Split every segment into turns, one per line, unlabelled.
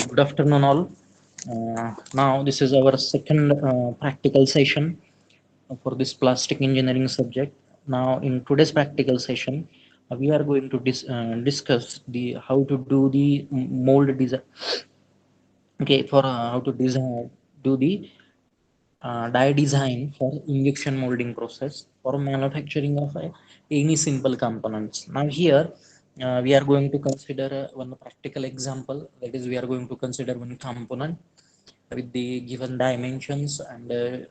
Good afternoon, all. Now, this is our second practical session for this plastic engineering subject. Now, in today's practical session, we are going to discuss the how to do the mold design. Okay, for how to design do the die design for injection molding process for manufacturing of any simple components. Now here we are going to consider one practical example, that is we are going to consider one component with the given dimensions and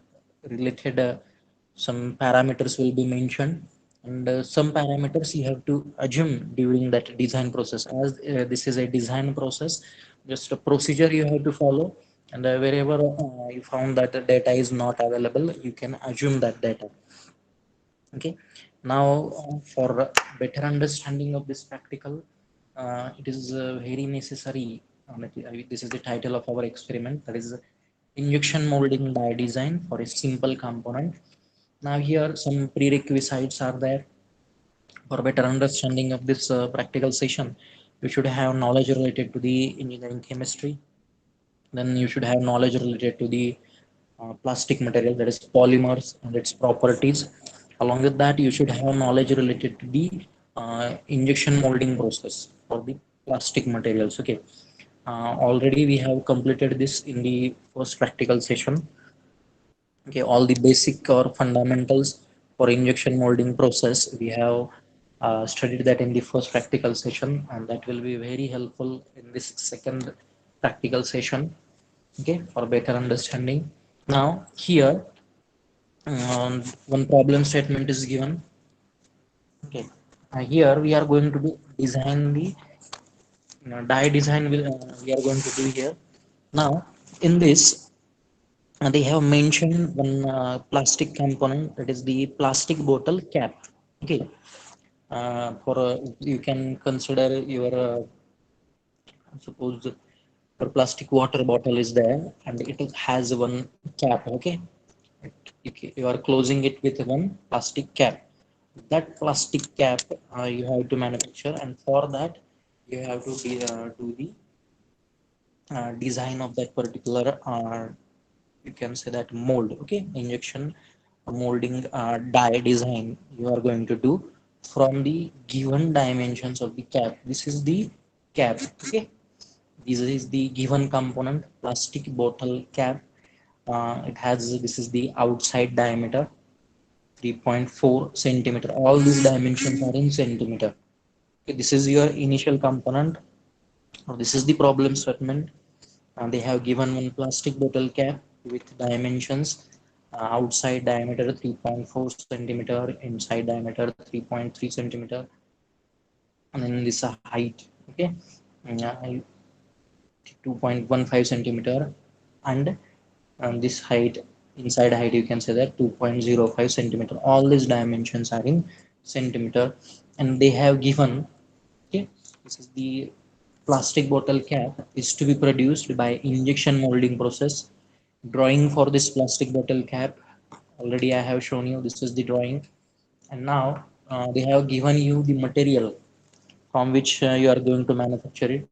related some parameters will be mentioned, and some parameters you have to assume during that design process, as this is a design process, just a procedure you have to follow, and wherever you found that the data is not available, you can assume that data. Okay, now for better understanding of this practical, it is very necessary. This is the title of our experiment, that is injection molding by design for a simple component. Now here some prerequisites are there. For better understanding of this practical session, you should have knowledge related to the engineering chemistry. Then you should have knowledge related to the plastic material, that is polymers and its properties. Along with that, you should have knowledge related to the injection molding process for the plastic materials. Okay, already we have completed this in the first practical session. Okay, all the basic or fundamentals for injection molding process we have studied that in the first practical session, and that will be very helpful in this second practical session. Okay, for better understanding. Now here one problem statement is given. Okay, here we are going to do design the die design we are going to do here. Now in this, they have mentioned one plastic component, that is the plastic bottle cap. Okay, for you can consider your suppose your plastic water bottle is there and it has one cap. Okay, you are closing it with one plastic cap. That plastic cap you have to manufacture, and for that you have to do the design of that particular you can say that mold. Okay, injection molding die design you are going to do from the given dimensions of the cap. This is the cap. Okay, this is the given component, plastic bottle cap. It has, this is the outside diameter 3.4 centimeter. All these dimensions are in centimeter. Okay, this is your initial component. Now this is the problem statement. They have given one plastic bottle cap with dimensions outside diameter 3.4 centimeter, inside diameter 3.3 centimeter, and then this height. Okay, uh, 2.15 centimeter, and this height, inside height, you can say that 2.05 centimeter. All these dimensions are in centimeter, and they have given. Okay, this is the plastic bottle cap is to be produced by injection molding process. Drawing for this plastic bottle cap already I have shown you. This is the drawing, and now they have given you the material from which you are going to manufacture it.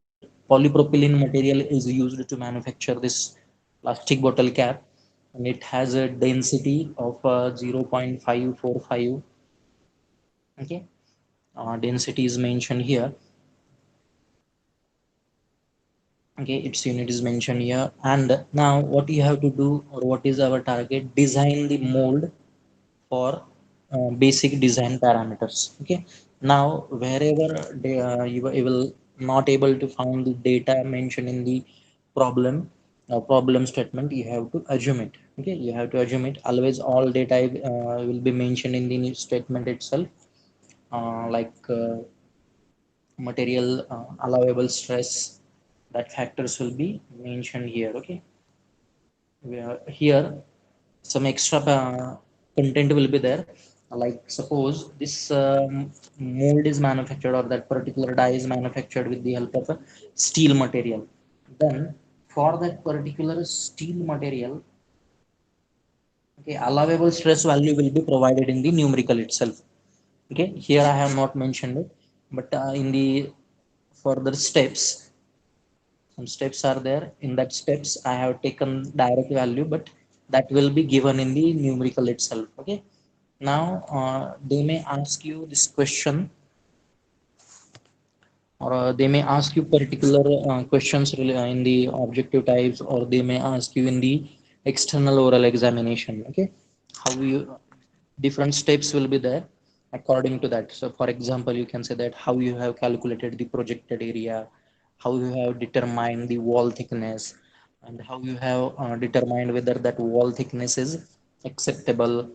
Polypropylene material is used to manufacture this plastic bottle cap, and it has a density of 0.545. Okay, density is mentioned here. Okay, its unit is mentioned here. And now what you have to do, or what is our target, design the mold for basic design parameters. Okay, now wherever you will not able to find the data mentioned in the problem problem statement, you have to assume it. Okay, you have to assume it. Always all data will be mentioned in the statement itself, like material allowable stress, that factors will be mentioned here. Okay, here some extra content will be there, like suppose this mold is manufactured, or that particular die is manufactured with the help of a steel material. Then for that particular steel material, okay, allowable stress value will be provided in the numerical itself. Okay, here I have not mentioned it, but in the further steps some steps are there. In that steps I have taken direct value, but that will be given in the numerical itself. Okay, now they may ask you this question, or they may ask you particular questions in the objective types, or they may ask you in the external oral examination. Okay, how you, different steps will be there according to that. So for example, you can say that how you have calculated the projected area, how you have determined the wall thickness, and how you have determined whether that wall thickness is acceptable.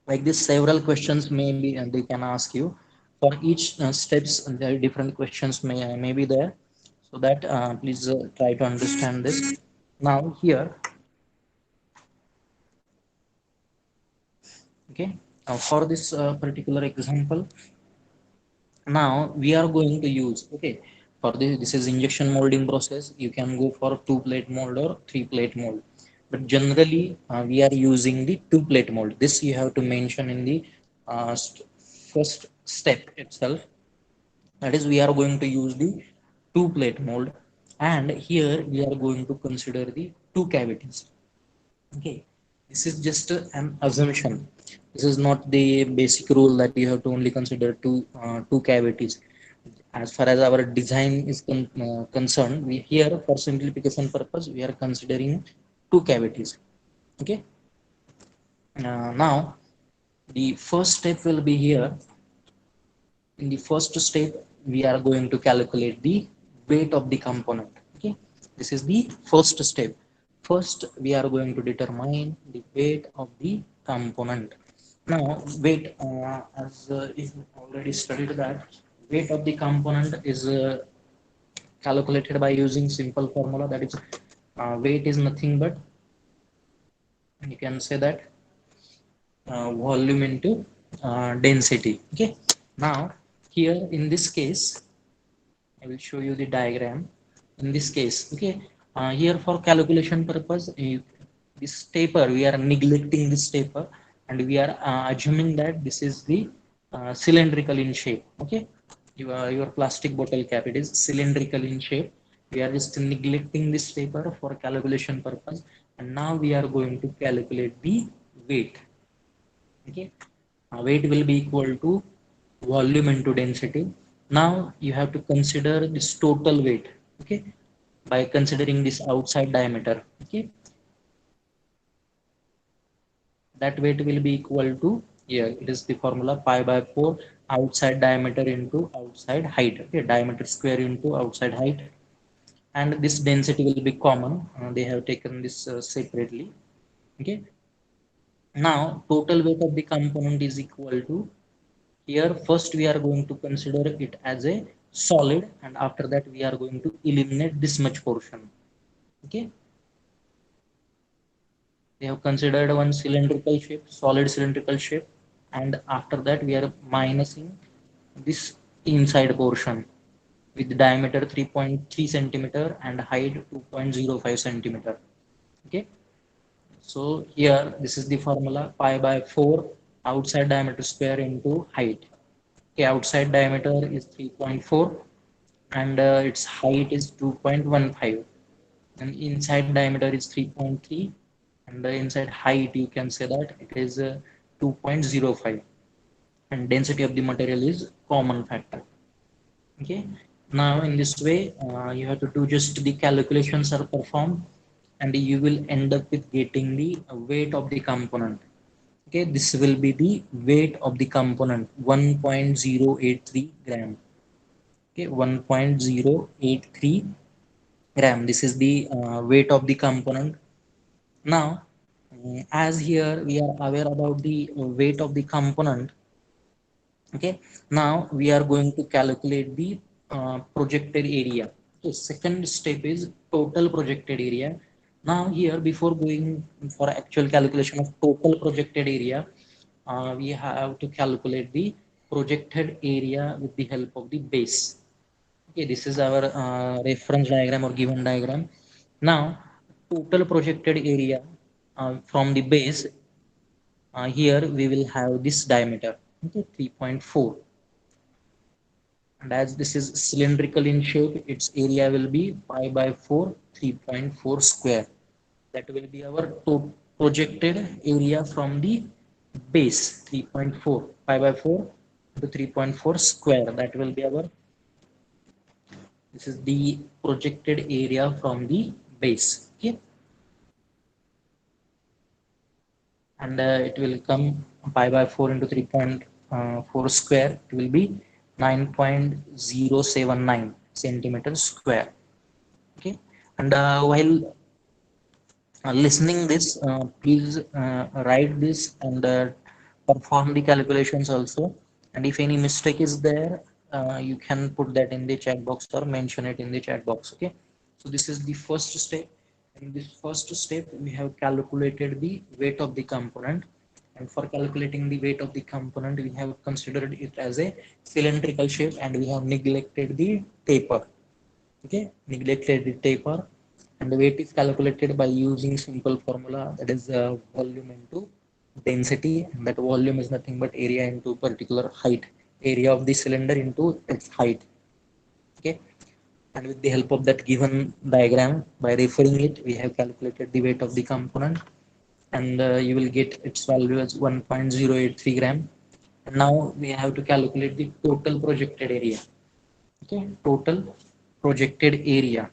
Like this, several questions may be, and they can ask you for each steps. There are different questions may be there, so that please try to understand this. Now here, okay, for this particular example, now we are going to use, okay, for this is injection molding process. You can go for two plate mold or three plate mold, but generally we are using the two plate mold. This you have to mention in the uh, st- first step itself. That is, we are going to use the two plate mold, and here we are going to consider the two cavities. Okay, this is just an assumption. This is not the basic rule that you have to only consider two cavities. As far as our design is concerned, we here for simplification purpose we are considering two cavities. Okay, now the first step will be here. In the first step, we are going to calculate the weight of the component. Okay, this is the first step. First we are going to determine the weight of the component. Now weight, as if already studied that weight of the component is calculated by using simple formula. That is, weight is nothing but, you can say that, volume into density. Okay, now here in this case I will show you the diagram. In this case, okay, here for calculation purpose, this taper we are neglecting this taper, and we are assuming that this is the cylindrical in shape. Okay, your plastic bottle cap, it is cylindrical in shape. We are just neglecting this taper for calculation purpose, and now we are going to calculate the weight. Okay, weight will be equal to volume into density. Now you have to consider this total weight. Okay, by considering this outside diameter. Okay, that weight will be equal to, here it is the formula, pi by 4 outside diameter into outside height. Okay, diameter square into outside height, and this density will be common. They have taken this separately. Okay, now total weight of the component is equal to, here first we are going to consider it as a solid, and after that we are going to eliminate this much portion. Okay, we have considered one cylindrical shape, solid cylindrical shape, and after that we are minusing this inside portion with diameter 3.3 centimeter and height 2.05 centimeter. Okay, so here this is the formula, pi by 4 outside diameter square into height. Okay, outside diameter is 3.4, and its height is 2.15, and inside diameter is 3.3, and the inside height you can say that it is 2.05, and density of the material is common factor. Okay, now in this way you have to do just the calculations are performed, and you will end up with getting the weight of the component. Okay, this will be the weight of the component, 1.083 gram. Okay, 1.083 gram, this is the weight of the component. Now as here we are aware about the weight of the component. Okay, now we are going to calculate the projected area. So second step is total projected area. Now here, before going for actual calculation of total projected area, we have to calculate the projected area with the help of the base. Okay, this is our reference diagram or given diagram. Now total projected area from the base, here we will have this diameter. Okay, 3.4, and as this is cylindrical in shape, its area will be pi by 4, 3.4 square. That will be our projected area from the base. 3.4 pi by 4 to 3.4 square, that will be our, this is the projected area from the base. Okay, and it will come pi by 4 into 3.4 square, it will be 9.079 centimeters square. Okay, and while listening this, please write this and perform the calculations also, and if any mistake is there, you can put that in the chat box or mention it in the chat box. Okay, so this is the first step. In this first step we have calculated the weight of the component, and for calculating the weight of the component we have considered it as a cylindrical shape, and we have neglected the taper. Okay, neglected the taper, and the weight is calculated by using simple formula, that is volume into density, and that volume is nothing but area into particular height, area of the cylinder into its height. Okay, and with the help of that given diagram, by referring it, we have calculated the weight of the component, and you will get its value as 1.083 gram. And now we have to calculate the total projected area. Okay, total projected area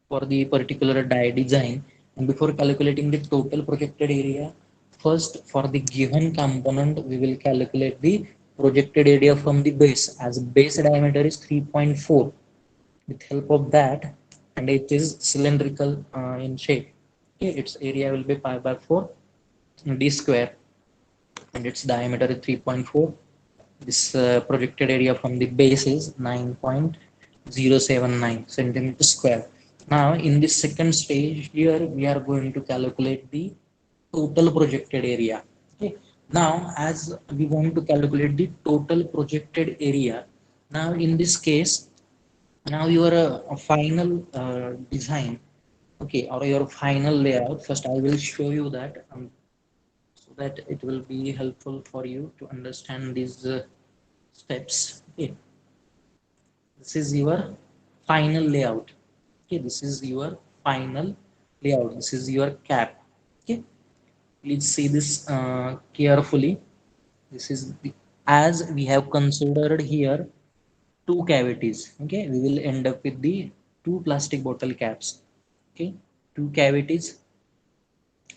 for the particular die design. And before calculating the total projected area, first for the given component, we will calculate the projected area from the base, as base diameter is 3.4. With help of that, and it is cylindrical in shape. Okay, its area will be pi by 4 d square, and its diameter is 3.4. This projected area from the base is 9.079 centimeter square. Now, in this second stage here, we are going to calculate the total projected area. Okay. Now, as we want to calculate the total projected area, now in this case, now your final design, okay, or your final layout. First, I will show you that, so that it will be helpful for you to understand these steps. Okay, this is your final layout. Okay, this is your final layout, this is your cap. Okay, please see this carefully. This is the, as we have considered here two cavities. Okay, we will end up with the two plastic bottle caps. Okay, two cavities,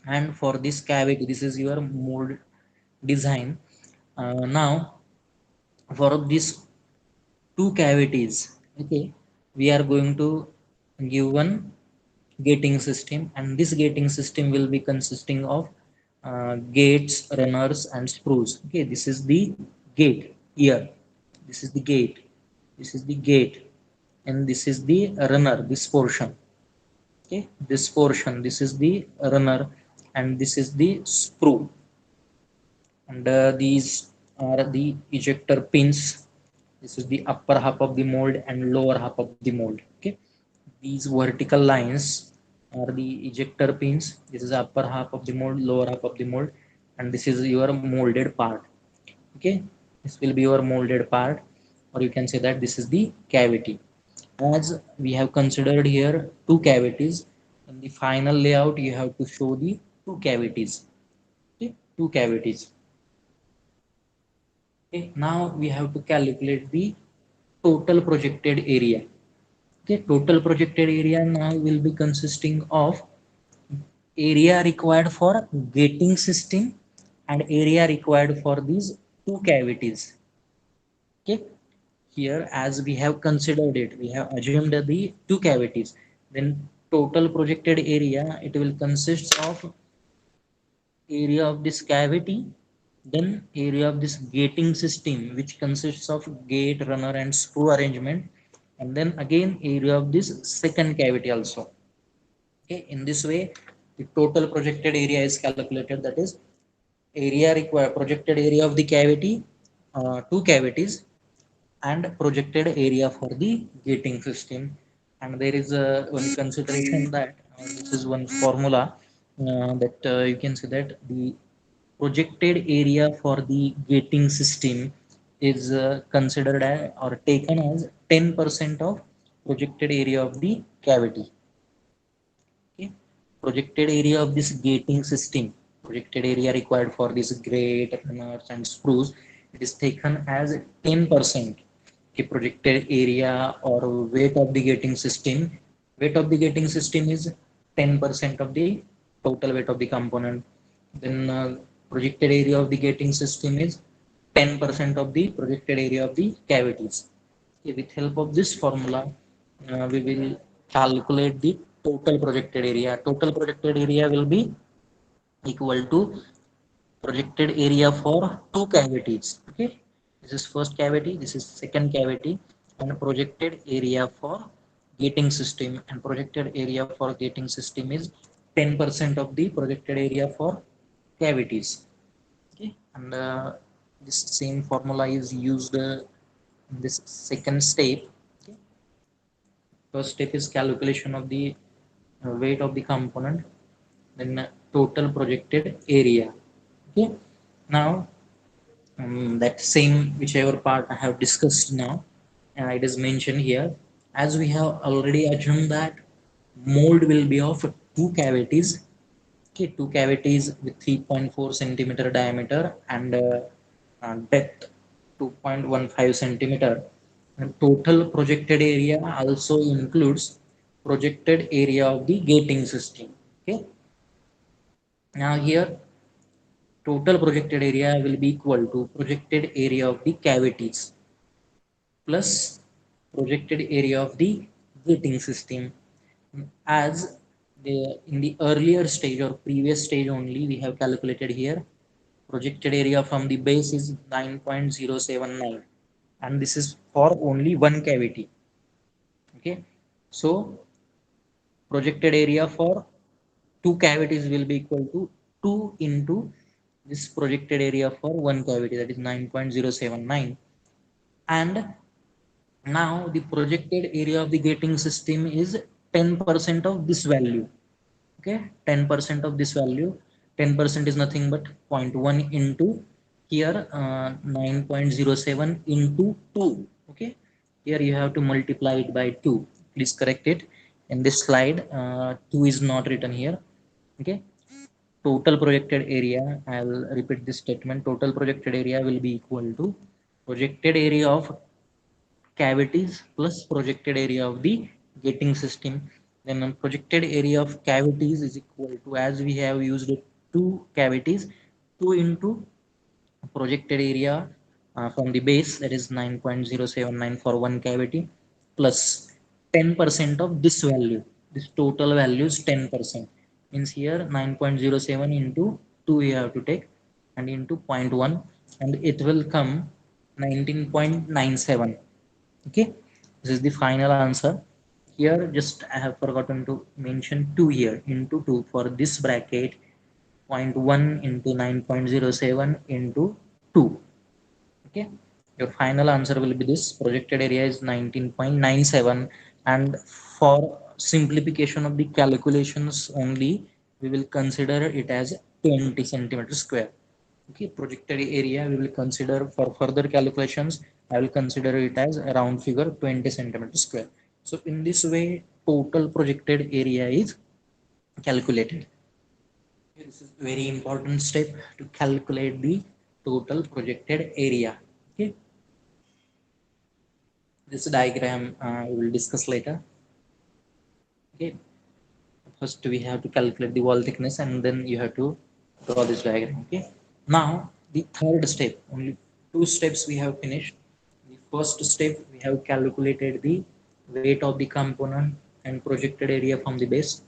and for this cavity, this is your mold design. Now for this two cavities, okay, we are going to give one gating system, and this gating system will be consisting of gates, runners, and screws. Okay, this is the gate here, this is the gate, this is the gate, and this is the runner, this portion. Okay, this portion, this is the runner, and this is the screw, and these are the ejector pins. This is the upper half of the mold and lower half of the mold. Okay, these vertical lines are the ejector pins. This is the upper half of the mold, lower half of the mold, and this is your molded part. Okay, this will be your molded part, or you can say that this is the cavity. As we have considered here two cavities, in the final layout you have to show the two cavities. Okay, two cavities. Okay, now we have to calculate the total projected area. Okay, total projected area now will be consisting of area required for gating system and area required for these two cavities. Okay, here as we have considered it, we have assumed the two cavities. Then total projected area, it will consist of area of this cavity, then area of this gating system, which consists of gate, runner, and screw arrangement, and then again area of this second cavity also. Okay, in this way the total projected area is calculated, that is area required, projected area of the cavity, two cavities, and projected area for the gating system. And there is one consideration that this is one formula, that you can see that the projected area for the gating system is considered as or taken as 10% of projected area of the cavity. Okay. Projected area of this gating system, projected area required for this grate, nuts and screws, it is taken as 10%. Okay, projected area or weight of the gating system, weight of the gating system is 10% of the total weight of the component. Then projected area of the gating system is 10% of the projected area of the cavities. Okay, with help of this formula, we will calculate the total projected area. Total projected area will be equal to projected area for two cavities. Okay, this is first cavity, this is second cavity, and projected area for gating system, and projected area for gating system is 10% of the projected area for cavities. Okay, and this same formula is used in this second step. Okay. First step is calculation of the weight of the component, then total projected area. Okay. Now that same whichever part I have discussed now, it is mentioned here. As we have already assumed that mold will be of two cavities. Okay, two cavities with 3.4 centimeter diameter and depth 2.15 centimeter. And total projected area also includes projected area of the gating system. Okay. Now here total projected area will be equal to projected area of the cavities plus projected area of the gating system. As in the earlier stage or previous stage only, we have calculated here projected area from the base is 9.079, and this is for only one cavity. Okay, so projected area for two cavities will be equal to 2 into this projected area for one cavity, that is 9.079. And now the projected area of the gating system is 10% of this value. Okay, 10% of this value, 10% is nothing but 0.1 into here 9.07 into 2. Okay, here you have to multiply it by 2. Please correct it in this slide. 2 is not written here. Okay, total projected area, I'll repeat this statement, total projected area will be equal to projected area of cavities plus projected area of the gating system. Then projected area of cavities is equal to, as we have used two cavities, 2 into projected area from the base, that is 9.079 for one cavity, plus 10% of this value. This total value is 10%, means here 9.07 into 2 you have to take, and into 0.1, and it will come 19.97. Okay, this is the final answer. Here just I have forgotten to mention 2 here, into 2 for this bracket, 0.1 into 9.07 into 2. Okay, your final answer will be this, projected area is 19.97. And for simplification of the calculations only, we will consider it as 20 centimeter square. Okay, projected area we will consider for further calculations, I will consider it as a round figure 20 centimeter square. So in this way total projected area is calculated. This is a very important step to calculate the total projected area. Okay, this diagram we will discuss later. Okay, first we have to calculate the wall thickness and then you have to draw this diagram. Okay, now the third step, only two steps we have finished. The first step we have calculated the weight of the component and projected area from the base.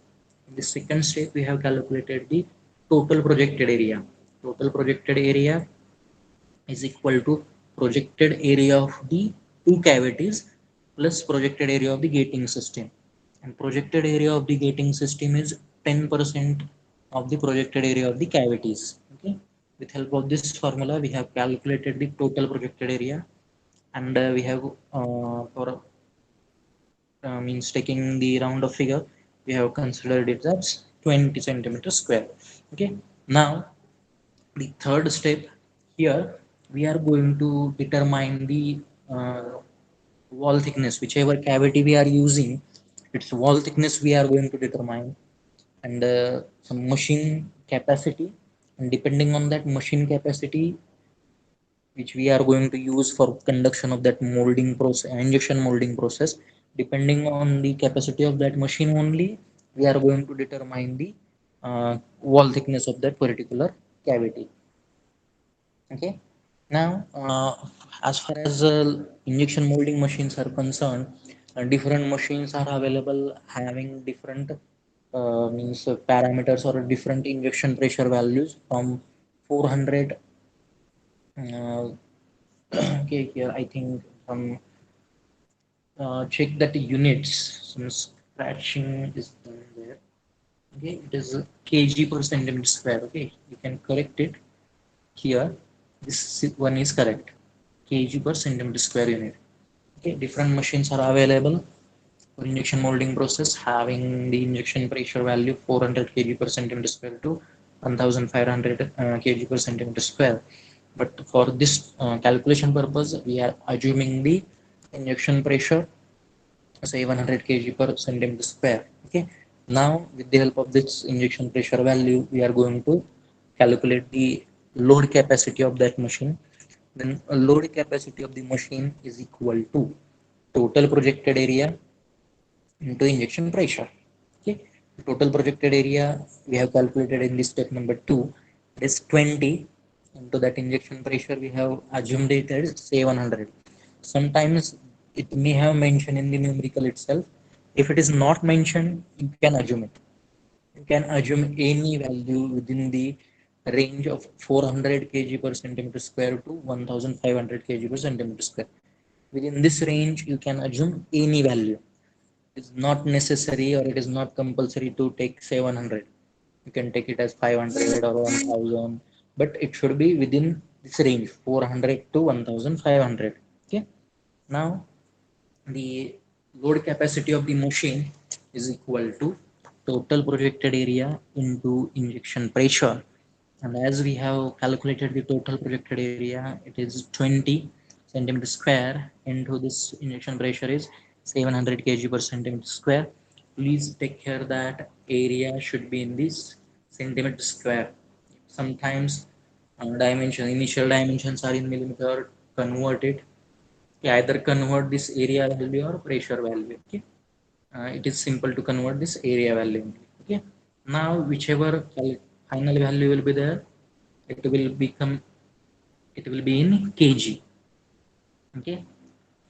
In the second step we have calculated the total projected area. Total projected area is equal to projected area of the two cavities plus projected area of the gating system, and projected area of the gating system is 10% of the projected area of the cavities. Okay, with help of this formula we have calculated the total projected area, and we have for means taking the round of figure, we have considered it as 20 centimeter square. Okay, now the third step here, we are going to determine the uh, wall thickness, whichever cavity we are using, its wall thickness we are going to determine, and some machine capacity, and depending on that machine capacity which we are going to use for conduction of that molding process, injection molding process, depending on the capacity of that machine only, we are going to determine the wall thickness of that particular cavity. Okay. Now as far as injection molding machines are concerned, different machines are available having different means parameters or different injection pressure values from 400. uh, okay, here I think some check that units, some scratching is done there. Okay, it is kg per centimeter square. Okay, you can correct it here. This one is correct, kg per centimeter square unit. Okay, different machines are available for injection molding process having the injection pressure value 400 kg per centimeter square to 1500 kg per centimeter square. But for this calculation purpose, we are assuming the injection pressure say 100 kg per centimeter square. Okay. Now, with the help of this injection pressure value, we are going to calculate the load capacity of that machine. Then a load capacity of the machine is equal to total projected area into injection pressure. Okay. Total projected area we have calculated in this step number 2, it is 20 into that injection pressure we have assumed it as 700. Sometimes it may have mentioned in the numerical itself. If it is not mentioned, you can assume it. You can assume any value within the range of 400 kg per centimeter square to 1500 kg per centimeter square. Within this range, you can assume any value. It's not necessary or it is not compulsory to take 700. You can take it as 500 or 1000, but it should be within this range 400 to 1500. Okay. Now, the load capacity of the machine is equal to total projected area into injection pressure. And as we have calculated the total projected area, it is 20 centimeter square into this injection pressure is 700 kg per centimeter square. Please take care that area should be in this centimeter square. Sometimes initial dimensions are in millimeter, convert it. Either convert this area value or pressure value. Okay. It is simple to convert this area value. Okay. Now, whichever final value will be there, it will become, it will be in kg. Okay.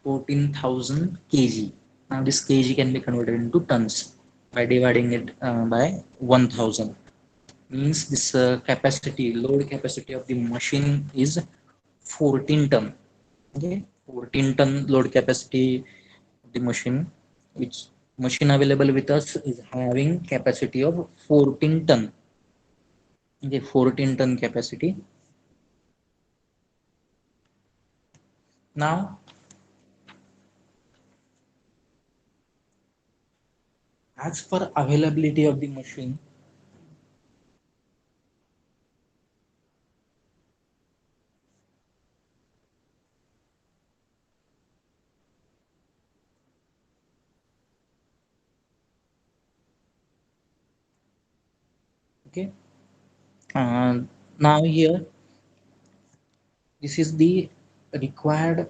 14,000 kg. Now this kg can be converted into tons by dividing it by 1000. Means this capacity, load capacity of the machine is 14 ton. Okay. 14 ton load capacity of the machine, which machine available with us is having capacity of 14 ton. Okay, 14 ton capacity. Now, as per availability of the machine, okay. Uh, Now here, this is the required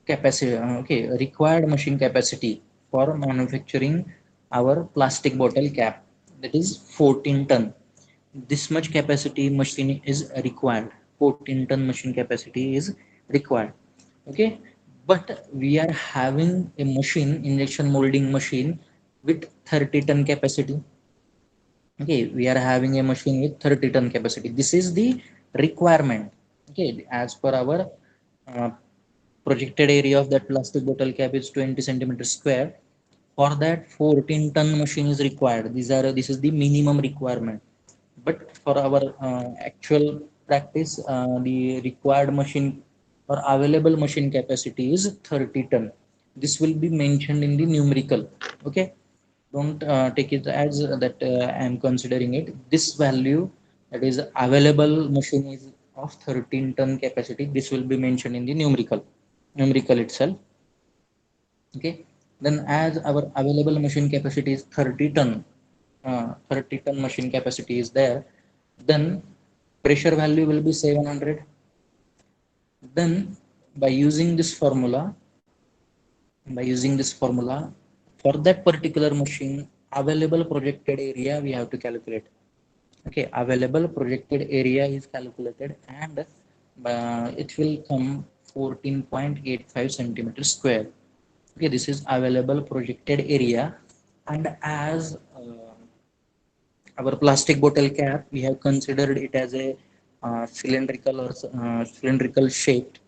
capacity. Okay, required machine capacity for manufacturing our plastic bottle cap. That is 14 ton. This much capacity machine is required. 14 ton machine capacity is required. Okay, but we are having a machine, injection molding machine, with 30 ton capacity. Okay, we are having a machine with 30 ton capacity. This is the requirement. Okay, as per our uh, projected area of that plastic bottle cap is 20 centimeters square. For that, 14 ton machine is required. This is the minimum requirement. But for our actual practice, the required machine or available machine capacity is 30 ton. This will be mentioned in the numerical. Okay. Don't take it as that I am considering it. This value that is available machine is of 13 ton capacity. This will be mentioned in the numerical itself. Okay, then as our available machine capacity is 30 ton machine capacity is there, then pressure value will be 700. Then by using this formula by using this formula for that particular machine, available projected area we have to calculate. Okay, available projected area is calculated, and it will come 14.85 centimeters square. Okay, this is available projected area. And as our plastic bottle cap, we have considered it as a cylindrical shaped.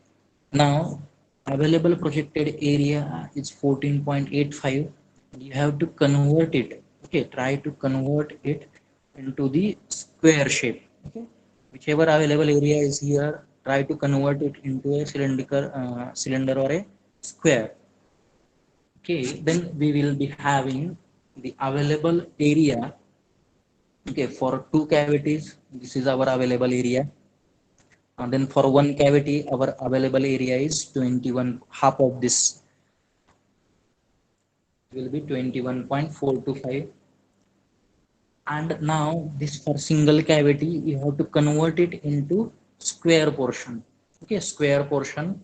Now available projected area is 14.85. You have to convert it. Okay, try to convert it into the square shape. Okay, whichever available area is here, try to convert it into a cylindrical cylinder or a square. Okay, then we will be having the available area. Okay, for two cavities, this is our available area. And then for one cavity, our available area is 21. Half of this will be 21.425. And now this for single cavity, you have to convert it into square portion. Okay, square portion.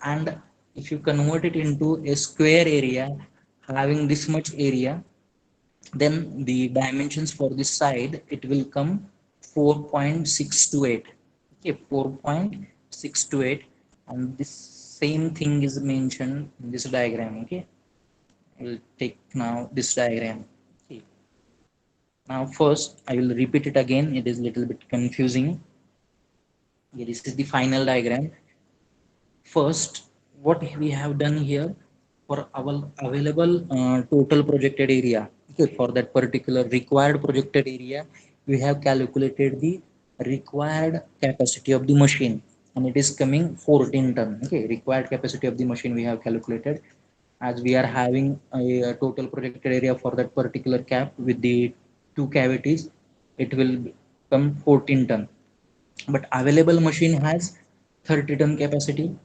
And if you convert it into a square area having this much area, then the dimensions for this side, it will come 4.628. Okay, 4.628. And this same thing is mentioned in this diagram. Okay, I will take now this diagram. Okay, now first I will repeat it again, it is little bit confusing. Okay, this is the final diagram. First, what we have done here, for our available total projected area, okay, for that particular required projected area, we have calculated the required capacity of the machine, and it is coming 14 ton. Okay, required capacity of the machine we have calculated. As we are having a total projected area for that particular cap with the two cavities, it will come 14 ton. But available machine has 30 ton capacity.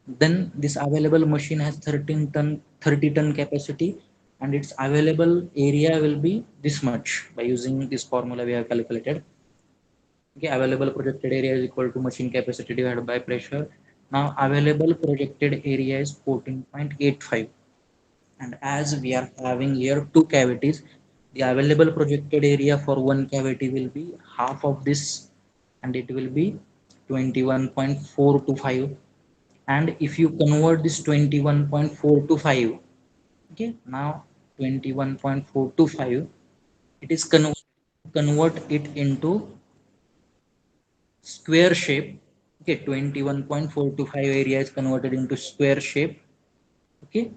Then this available machine has 30 ton capacity, and its available area will be this much. By using this formula we have calculated. Okay, available projected area is equal to machine capacity divided by pressure. Now available projected area is 14.85. And as we are having here two cavities, the available projected area for one cavity will be half of this, and it will be 21.425. And if you convert this 21.425, okay, now 21.425, it is convert it into square shape. Okay, 21.425 area is converted into square shape. Okay,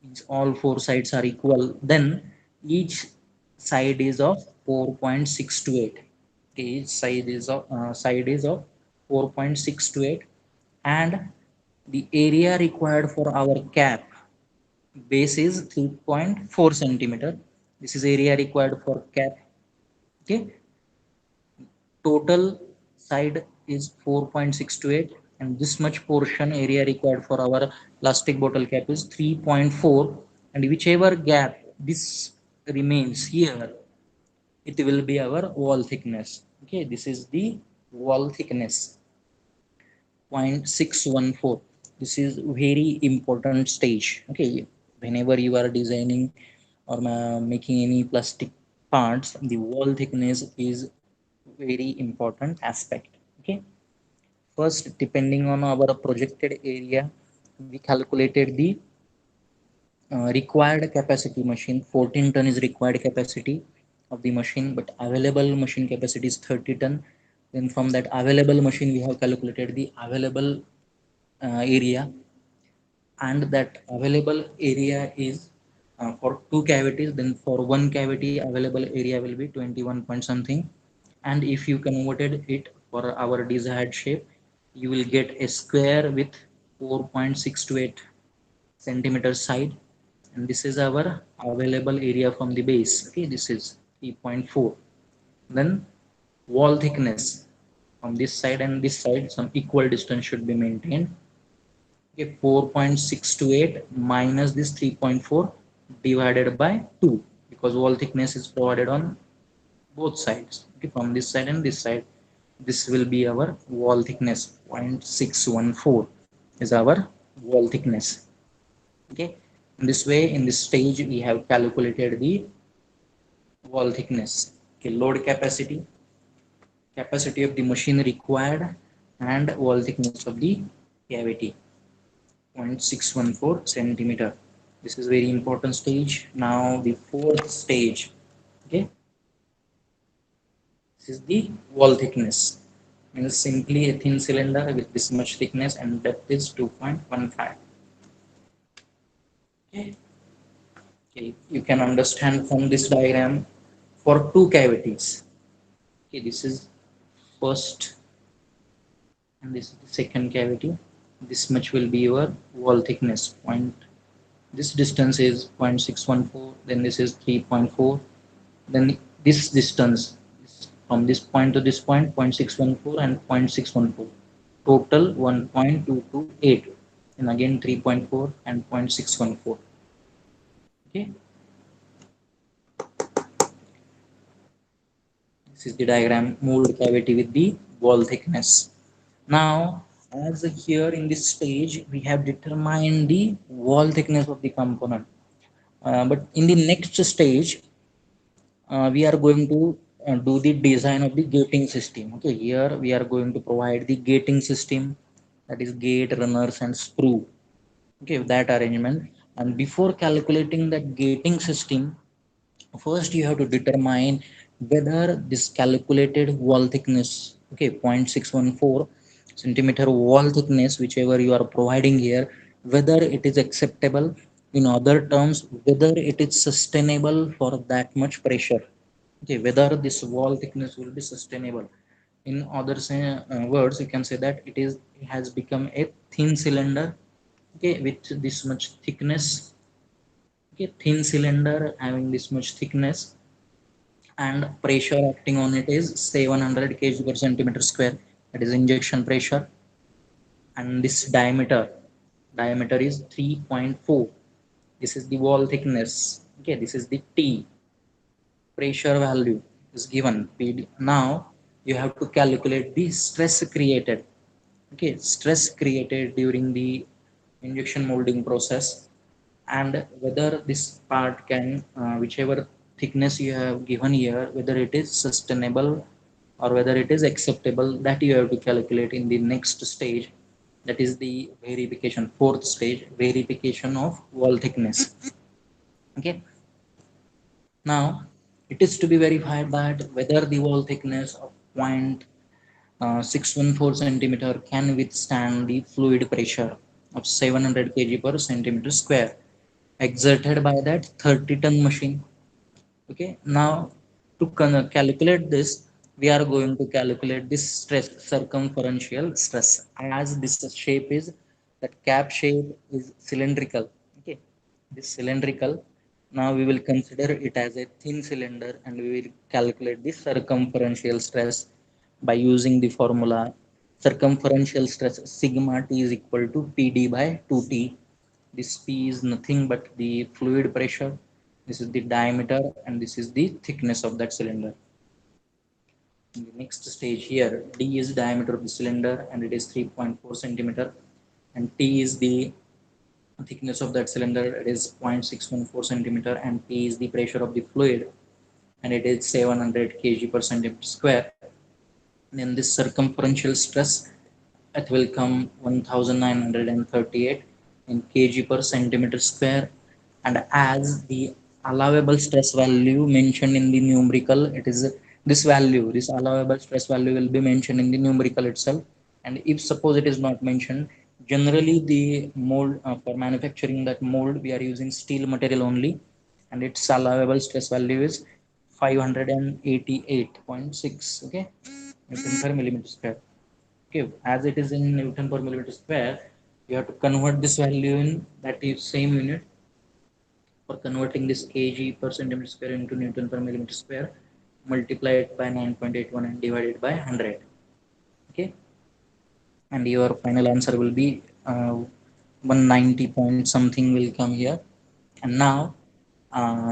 means all four sides are equal, then each side is of 4.628. Okay, each side is of 4.628. And the area required for our cap base is 3.4 centimeter. This is area required for cap. Okay, total side is 4.628, and this much portion area required for our plastic bottle cap is 3.4. And whichever gap this remains here, it will be our wall thickness. Okay, this is the wall thickness, 0.614. This is very important stage. Okay, whenever you are designing or making any plastic parts, the wall thickness is very important aspect. Okay, first, depending on our projected area, we calculated the required capacity. Machine 14 ton is required capacity of the machine, but available machine capacity is 30 ton. Then from that available machine we have calculated the available area, and that available area is for two cavities. Then for one cavity available area will be 21 point something. And if you converted it for our desired shape, you will get a square with 4.628 centimeters side. And this is our available area from the base. Okay, this is 3.4. Then wall thickness, From this side and this side some equal distance should be maintained. Okay, 4.628 minus this 3.4 divided by 2, because wall thickness is provided on both sides. Okay, from this side and this side, this will be our wall thickness. 0.614 is our wall thickness. Okay, in this way, in this stage we have calculated the wall thickness. Okay, load capacity, capacity of the machine required, and wall thickness of the cavity. 0.614 centimeter. This is very important stage. Now the fourth stage. Okay, this is the wall thickness. Means simply a thin cylinder with this much thickness and depth is 2.15. Okay. Okay, you can understand from this diagram for two cavities. Okay, this is first and this is the second cavity. This much will be your wall thickness. This distance is 0.614, then this is 3.4, then this distance from this point to this point 0.614 and 0.614, total 1.228, and again 3.4 and 0.614. Okay, this is the diagram, mold cavity with the wall thickness. Now, as here in this stage we have determined the wall thickness of the component, but in the next stage we are going to do the design of the gating system. Okay, here we are going to provide the gating system, that is gate, runners and sprue. Okay, that arrangement. And before calculating that gating system, first you have to determine whether this calculated wall thickness, okay, 0.614 centimeter wall thickness whichever you are providing here, whether it is acceptable, in other terms whether it is sustainable for that much pressure. Okay, whether this wall thickness will be sustainable. In other words, you can say that it has become a thin cylinder, okay, with this much thickness. Okay, thin cylinder having this much thickness and pressure acting on it is 700 kg per centimeter square, that is injection pressure. And this diameter is 3.4. This is the wall thickness. Okay, this is the T, pressure value is given PD. Now you have to calculate the stress created. Okay, stress created during the injection molding process, and whether this part can, whichever thickness you have given here, whether it is sustainable or whether it is acceptable, that you have to calculate in the next stage, that is the verification, fourth stage, verification of wall thickness. Okay, now it is to be verified that whether the wall thickness of 0.614 centimeter can withstand the fluid pressure of 700 kg per centimeter square exerted by that 30-ton machine. Okay, now to calculate this, we are going to calculate this stress, circumferential stress, as this shape is, that cap shape is cylindrical. Okay, this cylindrical. Now we will consider it as a thin cylinder and we will calculate the circumferential stress by using the formula circumferential stress sigma T is equal to PD by 2T. This P is nothing but the fluid pressure, this is the diameter, and this is the thickness of that cylinder. In the next stage here, D is diameter of the cylinder and it is 3.4 centimeter, and T is the thickness of that cylinder, it is 0.614 centimeter, and P is the pressure of the fluid and it is 700 kg per centimeter square. Then this circumferential stress, it will come 1938 in kg per centimeter square. And as the allowable stress value mentioned in the numerical, it is this value, this allowable stress value will be mentioned in the numerical itself. And if suppose it is not mentioned, generally the mold, for manufacturing that mold we are using steel material only, and its allowable stress value is 588.6, okay, Newton per millimeter square. Okay, as it is in Newton per millimeter square, you have to convert this value in that is same unit. For converting this kg per centimeter square into Newton per millimeter square, multiply it by 9.81 and divide it by 100. Okay, and your final answer will be 190 point something will come here. And now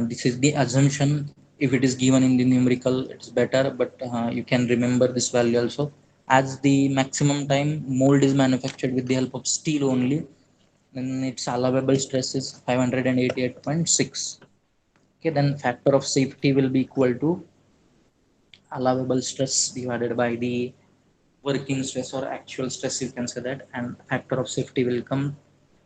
this is the assumption. If it is given in the numerical, it's better, but you can remember this value also. As the maximum time mold is manufactured with the help of steel only, then its allowable stress is 588.6. Okay, then factor of safety will be equal to allowable stress divided by the working stress or actual stress, you can say that, and factor of safety will come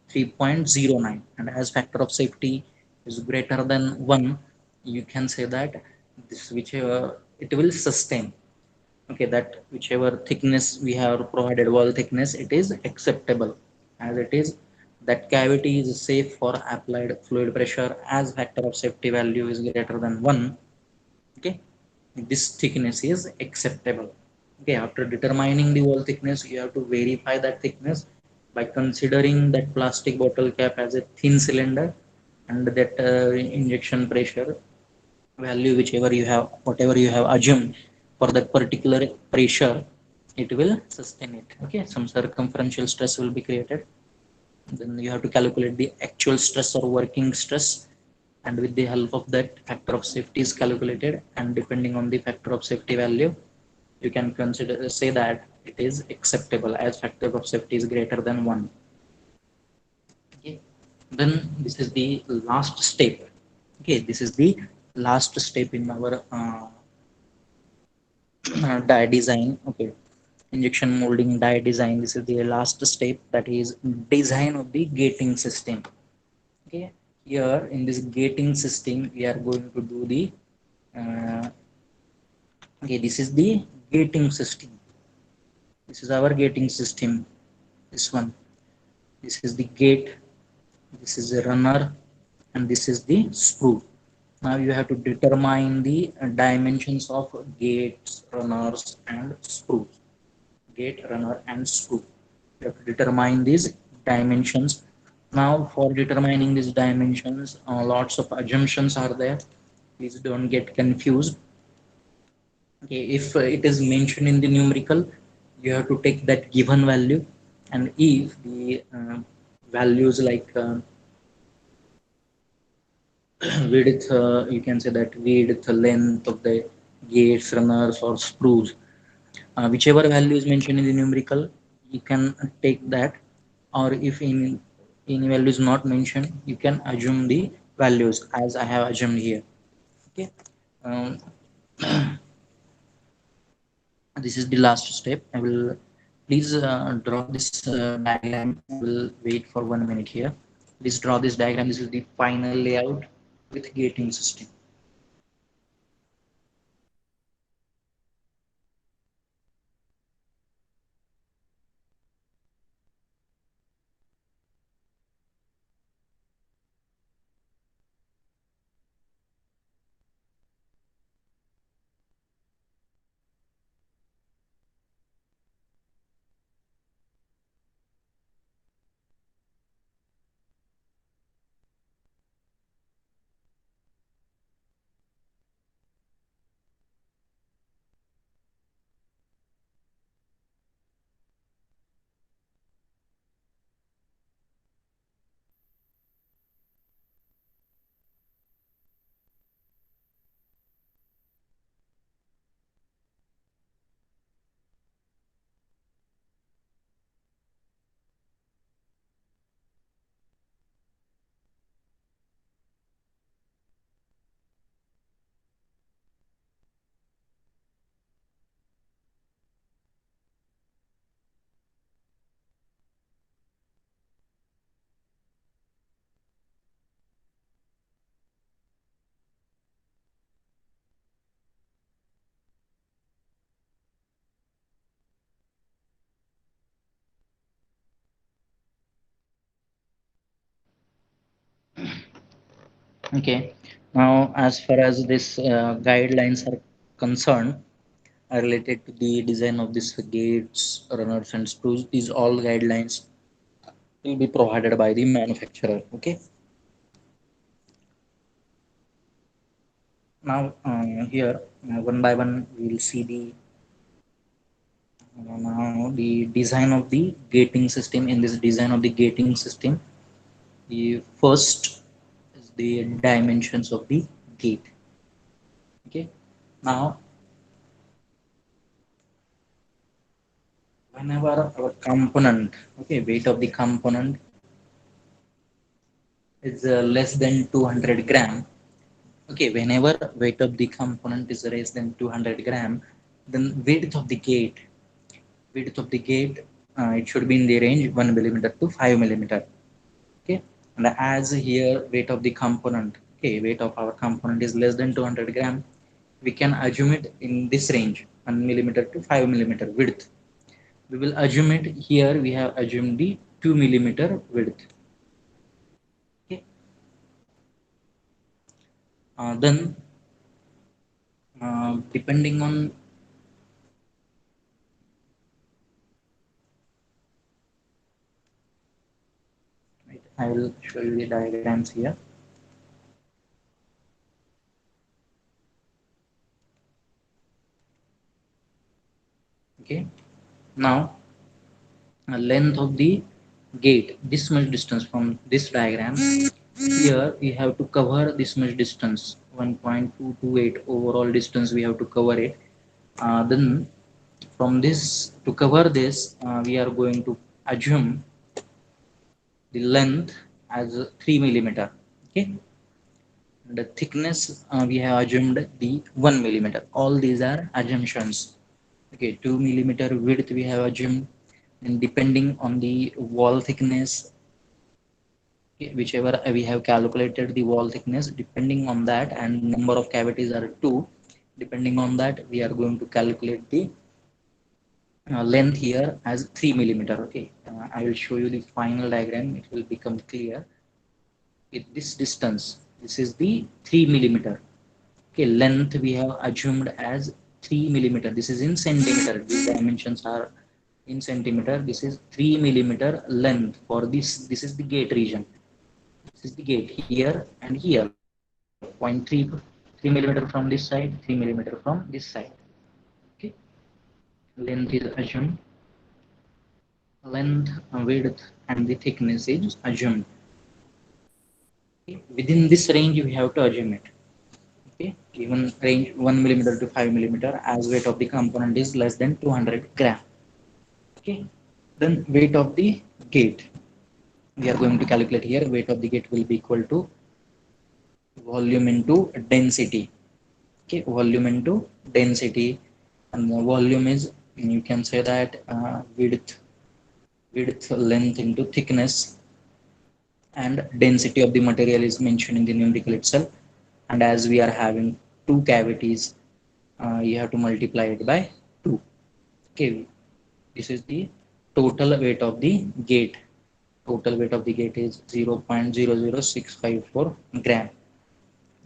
3.09. And as factor of safety is greater than 1, you can say that this whichever it will sustain. Okay, that whichever thickness we have provided, wall thickness, it is acceptable as it is. That cavity is safe for applied fluid pressure as factor of safety value is greater than 1. Okay, this thickness is acceptable. Okay, after determining the wall thickness, you have to verify that thickness by considering that plastic bottle cap as a thin cylinder, and that injection pressure value whichever you have, whatever you have assumed for that particular pressure, it will sustain it. Okay, some circumferential stress will be created. Then you have to calculate the actual stress or working stress, and with the help of that factor of safety is calculated, and depending on the factor of safety value, you can consider say that it is acceptable as factor of safety is greater than 1. Okay, then this is the last step. Okay, this is the last step in our die design. Okay, injection molding die design, this is the last step, that is design of the gating system. Okay, here in this gating system we are going to do the uh, okay, this is the gating system. This is our gating system. This one, this is the gate, this is a runner, and this is the sprue. Now you have to determine the dimensions of gates, runners, and sprues. Gate, runner, and sprue. You have to determine these dimensions. Now for determining these dimensions, lots of assumptions are there. Please don't get confused. Okay, if it is mentioned in the numerical, you have to take that given value, and if the values like width, you can say that width, length of the gates, runners, or sprues, whichever value is mentioned in the numerical, you can take that. Or if any value is not mentioned, you can assume the values as I have assumed here. Okay, um, this is the last step. I will please draw this diagram. I will wait for 1 minute here. Please draw this diagram. This is the final layout with gating system. Okay. Now, as far as this guidelines are concerned, related to the design of this gates, runners, and screws, these all guidelines will be provided by the manufacturer. Okay. Now, here one by one, we will see the Now the design of the gating system. In this design of the gating system, the first is the dimensions of the gate. Okay. Now whenever our component, okay, weight of the component is less than 200 gram. Okay, whenever weight of the component is less than 200 gram, then width of the gate, it should be in the range 1 millimeter to 5 millimeter. Okay, and as here weight of the component, okay, weight of our component is less than 200 gram, we can assume it in this range, 1 millimeter to 5 millimeter width. We will assume it here. We have assumed the 2 millimeter width. Okay, then depending on, right, I will show you the diagrams here. Okay, now length of the gate, this much distance from this diagram. Here we have to cover this much distance, 1.228 overall distance we have to cover it. Then from this, to cover this, we are going to assume the length as 3 millimeter. Okay, the thickness, we have assumed the 1 millimeter. All these are assumptions. Okay, 2 millimeter width we have assumed, and depending on the wall thickness, okay, whichever we have calculated the wall thickness, depending on that, and number of cavities are 2, depending on that we are going to calculate the length here as 3 millimeter. Okay, I will show you the final diagram, it will become clear. With this distance, this is the 3 millimeter. Okay, length we have assumed as 3 millimeter. This is in centimeter, these dimensions are in centimeter. This is 3 millimeter length for this is the gate region. This is the gate here and here, 0.3 millimeter from this side, 3 millimeter from this side. Okay, length is assumed, length, width, and the thickness is assumed. Okay, within this range we have to assume it. Okay, given range 1 millimeter to 5 millimeter, as weight of the component is less than 200 gram. Okay, then weight of the gate, we are going to calculate here. Weight of the gate will be equal to volume into density. Okay, volume into density, and the volume is, you can say that, width length into thickness, and density of the material is mentioned in the numerical itself. And as we are having two cavities, you have to multiply it by 2. Okay, this is the total weight of the gate. Total weight of the gate is 0.00654 gram.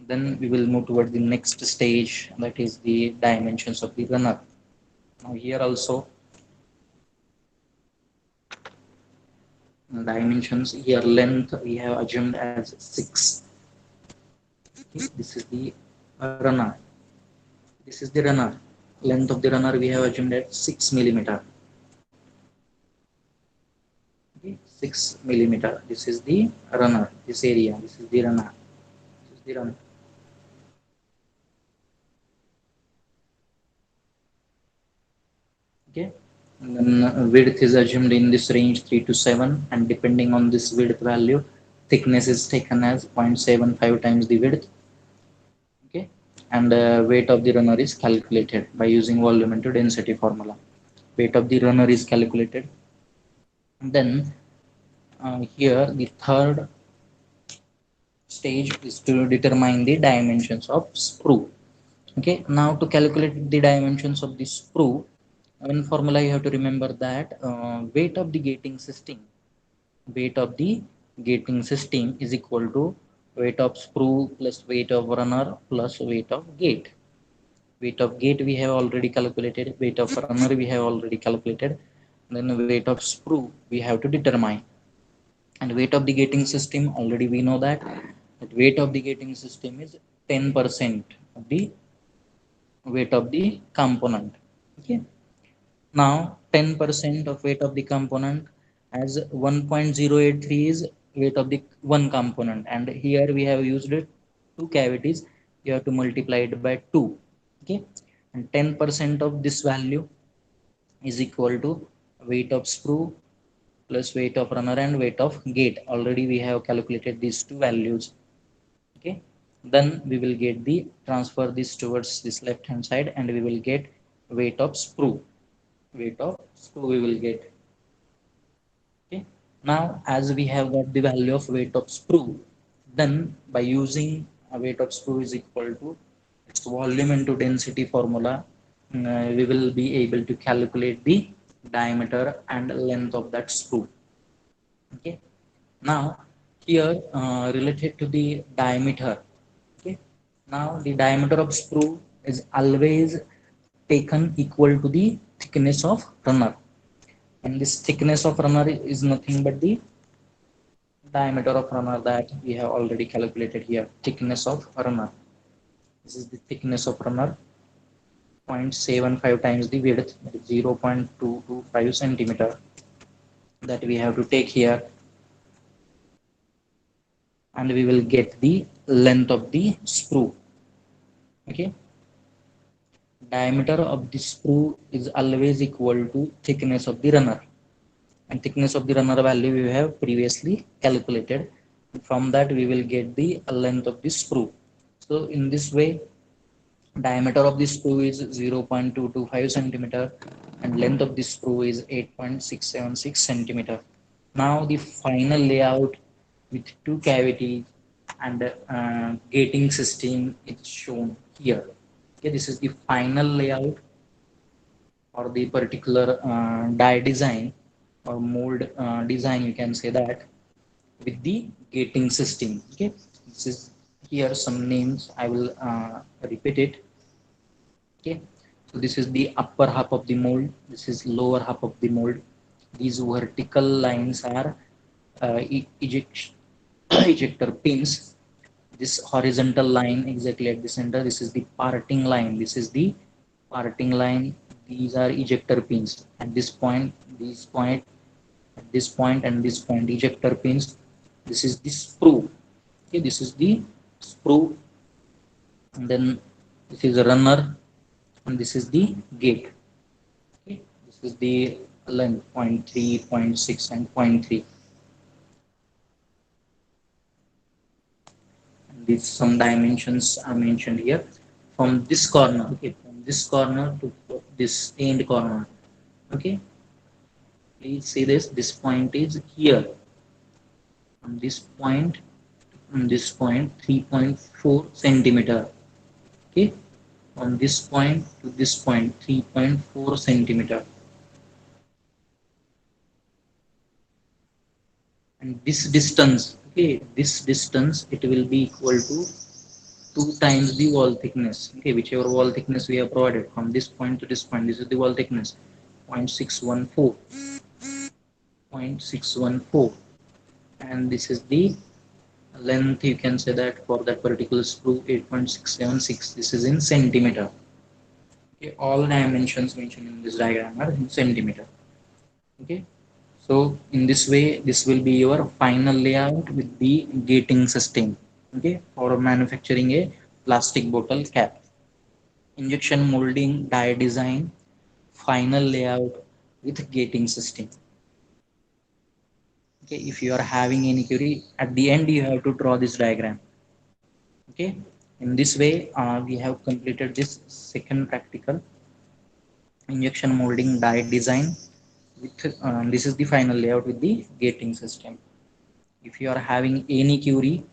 Then we will move toward the next stage, that is the dimensions of the runner. Now here also dimensions, here length we have assumed as 6. Okay, this is the runner, this is the runner. Length of the runner we have assumed at 6 millimeter. Okay, 6 millimeter, this is the runner, this area, this is the runner, this is the runner. Okay, and then width is assumed in this range 3 to 7, and depending on this width value, thickness is taken as 0.75 times the width. Okay, and weight of the runner is calculated by using volume into density formula. Weight of the runner is calculated. And then here the third stage is to determine the dimensions of sprue. Okay, now to calculate the dimensions of the sprue, in formula you have to remember that weight of the gating system is equal to weight of sprue plus weight of runner plus weight of gate. Weight of gate we have already calculated, weight of runner we have already calculated, then weight of sprue we have to determine. And weight of the gating system, already we know that weight of the gating system is 10% of the weight of the component. Okay, now 10% of weight of the component, as 1.083 is weight of the one component, and here we have used it two cavities. You have to multiply it by 2. Okay, and 10% of this value is equal to weight of sprue plus weight of runner and weight of gate. Already we have calculated these two values. Okay, then we will get the transfer this towards this left hand side, and we will get weight of sprue. Weight of sprue we will get. Okay, now as we have got the value of weight of sprue, then by using a weight of sprue is equal to its volume into density formula, we will be able to calculate the diameter and length of that sprue. Okay, now here related to the diameter. Okay, now the diameter of sprue is always taken equal to the thickness of runner, and this thickness of runner is nothing but the diameter of runner that we have already calculated here. Thickness of runner, this is the thickness of runner, 0.75 times the width, 0.225 centimeter, that we have to take here, and we will get the length of the sprue. Okay, diameter of the sprue is always equal to thickness of the runner, and thickness of the runner value we have previously calculated. From that we will get the length of the sprue. So in this way, diameter of the sprue is 0.225 centimeter, and length of the sprue is 8.676 centimeter. Now the final layout with two cavities and gating system is shown here. Okay, this is the final layout or the particular die design or mold design, you can say that, with the gating system. Okay, this is here some names I will repeat it. Okay, so this is the upper half of the mold, this is lower half of the mold. These vertical lines are ejector pins. This horizontal line exactly at the center, this is the parting line, this is the parting line. These are ejector pins at this point, this point, at this point, and this point, ejector pins. This is the sprue. Okay, this is the sprue, and then this is a runner, and this is the gate. Okay, this is the length, 0.3, 0.6, and 0.3. These some dimensions are mentioned here. From this corner, okay, from this corner to this end corner. Okay, please see this. This point is here. From this point, 3.4 centimeter. Okay, from this point to this point, 3.4 centimeter. And this distance, okay, this distance, it will be equal to 2 times the wall thickness. Okay, whichever wall thickness we have provided from this point to this point, this is the wall thickness, 0.614, 0.614, and this is the length, you can say that, for that particular sprue, 8.676. This is in centimeter. Okay, all dimensions mentioned in this diagram are in centimeter. Okay, so in this way, this will be your final layout with the gating system. Okay, for manufacturing a plastic bottle cap. Injection molding die design, final layout with gating system. Okay, if you are having any query at the end, you have to draw this diagram. Okay, in this way we have completed this second practical, injection molding die design with this is the final layout with the gating system. If you are having any query,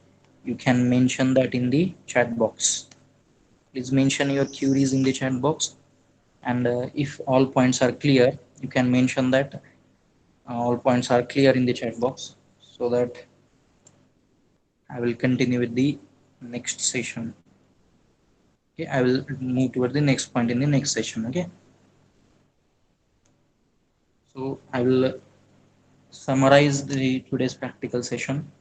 you can mention that in the chat box. Please mention your queries in the chat box, and if all points are clear, you can mention that all points are clear in the chat box, so that I will continue with the next session. Okay, I will move toward the next point in the next session. Okay, so I will summarize the today's practical session.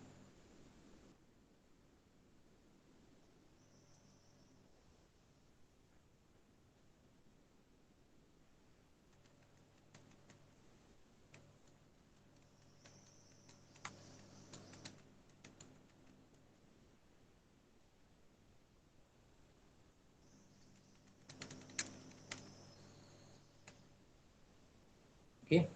Okay.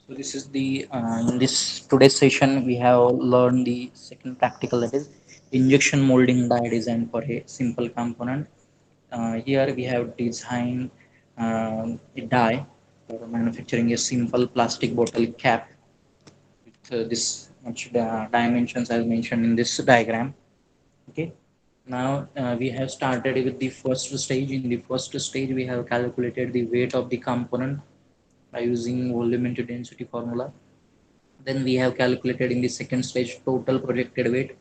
So this is the in this today's session we have learned the second practical, that is injection molding die design for a simple component. Here we have designed a die for manufacturing a simple plastic bottle cap with this much dimensions as mentioned in this diagram. Okay. Now we have started with the first stage. In the first stage we have calculated the weight of the component by using volume into density formula. Then we have calculated in the second stage total projected weight,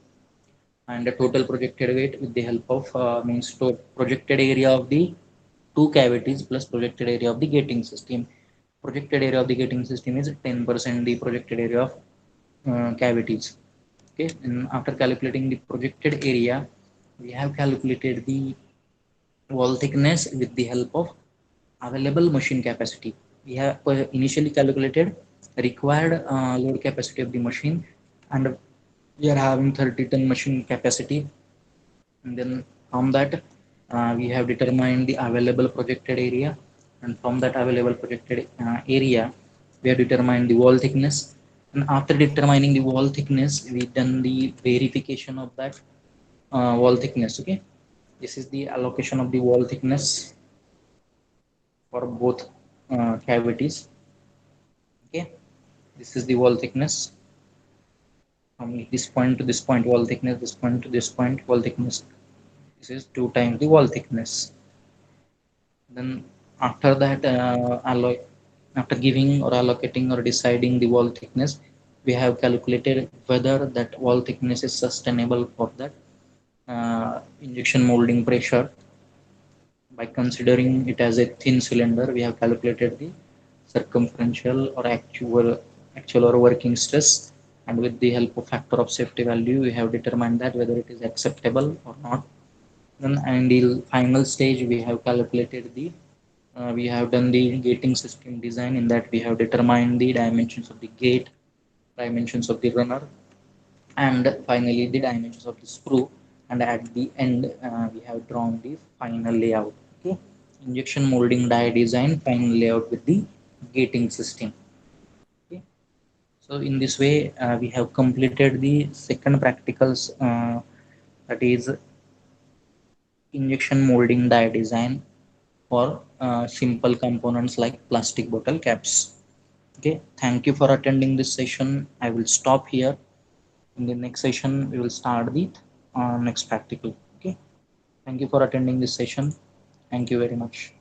and the total projected weight with the help of means to projected area of the two cavities plus projected area of the gating system. Projected area of the gating system is 10% the projected area of cavities. Okay, and after calculating the projected area, we have calculated the wall thickness with the help of available machine capacity. We have initially calculated required load capacity of the machine, and we are having 30 ton machine capacity. And then from that we have determined the available projected area, and from that available projected area we have determined the wall thickness. And after determining the wall thickness, we done the verification of that wall thickness. Okay, this is the allocation of the wall thickness for both cavities. Okay, this is the wall thickness from this point to this point, wall thickness, this point to this point, wall thickness. This is 2 times the wall thickness. Then after that, after giving or allocating or deciding the wall thickness, we have calculated whether that wall thickness is sustainable for that injection molding pressure. By considering it as a thin cylinder, we have calculated the circumferential or actual or working stress, and with the help of factor of safety value, we have determined that whether it is acceptable or not. Then, and the final stage, we have calculated the we have done the gating system design. In that we have determined the dimensions of the gate, dimensions of the runner, and finally the dimensions of the screw. And at the end we have drawn the final layout. Okay, injection molding die design final layout with the gating system. Okay, so in this way we have completed the second practicals, that is injection molding die design for simple components like plastic bottle caps. Okay, thank you for attending this session. I will stop here. In the next session we will start the next practical. Okay, thank you for attending this session. Thank you very much.